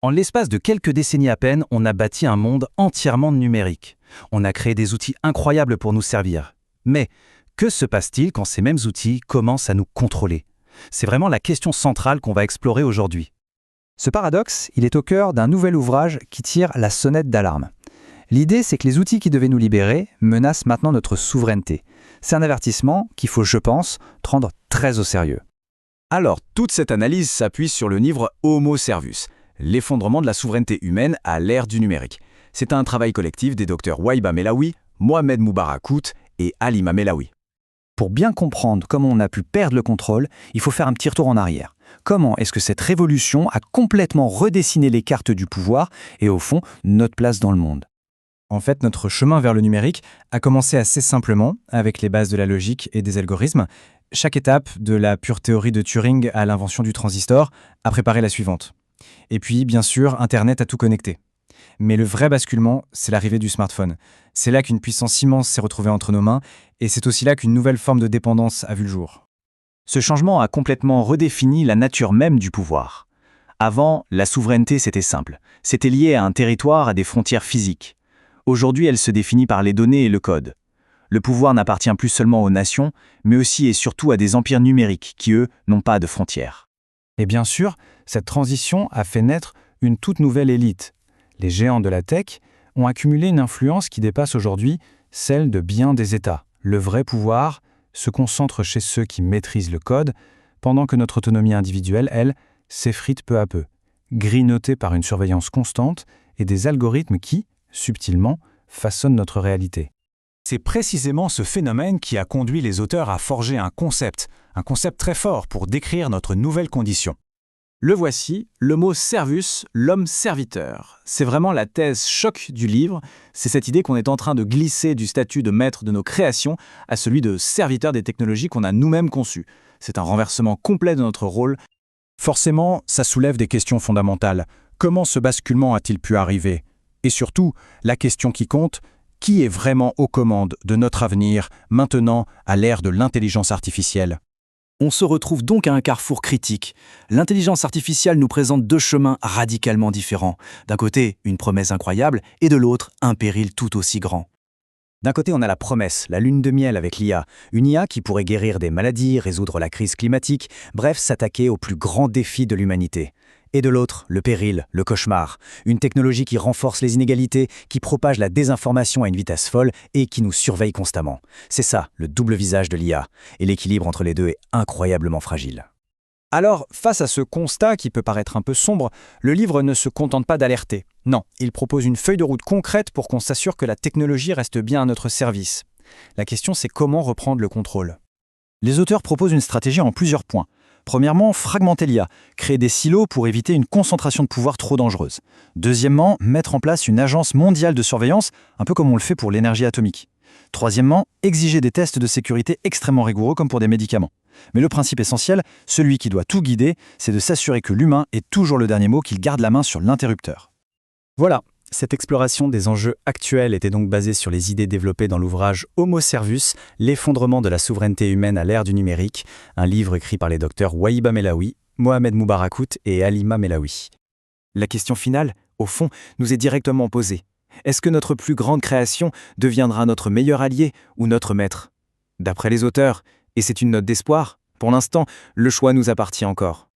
En l'espace de quelques décennies à peine, on a bâti un monde entièrement numérique. On a créé des outils incroyables pour nous servir. Mais que se passe-t-il quand ces mêmes outils commencent à nous contrôler? C'est vraiment la question centrale qu'on va explorer aujourd'hui. Ce paradoxe, il est au cœur d'un nouvel ouvrage qui tire la sonnette d'alarme. L'idée, c'est que les outils qui devaient nous libérer menacent maintenant notre souveraineté. C'est un avertissement qu'il faut, je pense, prendre très au sérieux. Alors, toute cette analyse s'appuie sur le livre Homo Servus, l'effondrement de la souveraineté humaine à l'ère du numérique. C'est un travail collectif des docteurs Wahibah Melawi, Mohamed Moubarakout et Halima Melawi. Pour bien comprendre comment on a pu perdre le contrôle, il faut faire un petit retour en arrière. Comment est-ce que cette révolution a complètement redessiné les cartes du pouvoir et, au fond, notre place dans le monde? En fait, notre chemin vers le numérique a commencé assez simplement, avec les bases de la logique et des algorithmes. Chaque étape, de la pure théorie de Turing à l'invention du transistor, a préparé la suivante. Et puis, bien sûr, Internet a tout connecté. Mais le vrai basculement, c'est l'arrivée du smartphone. C'est là qu'une puissance immense s'est retrouvée entre nos mains, et c'est aussi là qu'une nouvelle forme de dépendance a vu le jour. Ce changement a complètement redéfini la nature même du pouvoir. Avant, la souveraineté, c'était simple. C'était lié à un territoire, à des frontières physiques. Aujourd'hui, elle se définit par les données et le code. Le pouvoir n'appartient plus seulement aux nations, mais aussi et surtout à des empires numériques qui, eux, n'ont pas de frontières. Et bien sûr, cette transition a fait naître une toute nouvelle élite. Les géants de la tech ont accumulé une influence qui dépasse aujourd'hui celle de bien des États. Le vrai pouvoir se concentre chez ceux qui maîtrisent le code, pendant que notre autonomie individuelle, elle, s'effrite peu à peu, grignotée par une surveillance constante et des algorithmes qui, subtilement, façonnent notre réalité. C'est précisément ce phénomène qui a conduit les auteurs à forger un concept très fort pour décrire notre nouvelle condition. Le voici, le mot servus, l'homme serviteur. C'est vraiment la thèse choc du livre, c'est cette idée qu'on est en train de glisser du statut de maître de nos créations à celui de serviteur des technologies qu'on a nous-mêmes conçues. C'est un renversement complet de notre rôle. Forcément, ça soulève des questions fondamentales. Comment ce basculement a-t-il pu arriver? Et surtout, la question qui compte, qui est vraiment aux commandes de notre avenir, maintenant à l'ère de l'intelligence artificielle? On se retrouve donc à un carrefour critique. L'intelligence artificielle nous présente deux chemins radicalement différents. D'un côté, une promesse incroyable, et de l'autre, un péril tout aussi grand. D'un côté, on a la promesse, la lune de miel avec l'IA. Une IA qui pourrait guérir des maladies, résoudre la crise climatique, bref, s'attaquer aux plus grands défis de l'humanité. Et de l'autre, le péril, le cauchemar. Une technologie qui renforce les inégalités, qui propage la désinformation à une vitesse folle et qui nous surveille constamment. C'est ça, le double visage de l'IA. Et l'équilibre entre les deux est incroyablement fragile. Alors, face à ce constat qui peut paraître un peu sombre, le livre ne se contente pas d'alerter. Non, il propose une feuille de route concrète pour qu'on s'assure que la technologie reste bien à notre service. La question, c'est comment reprendre le contrôle. Les auteurs proposent une stratégie en plusieurs points. Premièrement, fragmenter l'IA, créer des silos pour éviter une concentration de pouvoir trop dangereuse. Deuxièmement, mettre en place une agence mondiale de surveillance, un peu comme on le fait pour l'énergie atomique. Troisièmement, exiger des tests de sécurité extrêmement rigoureux comme pour des médicaments. Mais le principe essentiel, celui qui doit tout guider, c'est de s'assurer que l'humain ait toujours le dernier mot, qu'il garde la main sur l'interrupteur. Voilà, cette exploration des enjeux actuels était donc basée sur les idées développées dans l'ouvrage Homo Servus, l'effondrement de la souveraineté humaine à l'ère du numérique, un livre écrit par les docteurs Wahibah Melawi, Mohamed Moubarakout et Halima Melawi. La question finale, au fond, nous est directement posée. Est-ce que notre plus grande création deviendra notre meilleur allié ou notre maître? D'après les auteurs, et c'est une note d'espoir, pour l'instant, le choix nous appartient encore.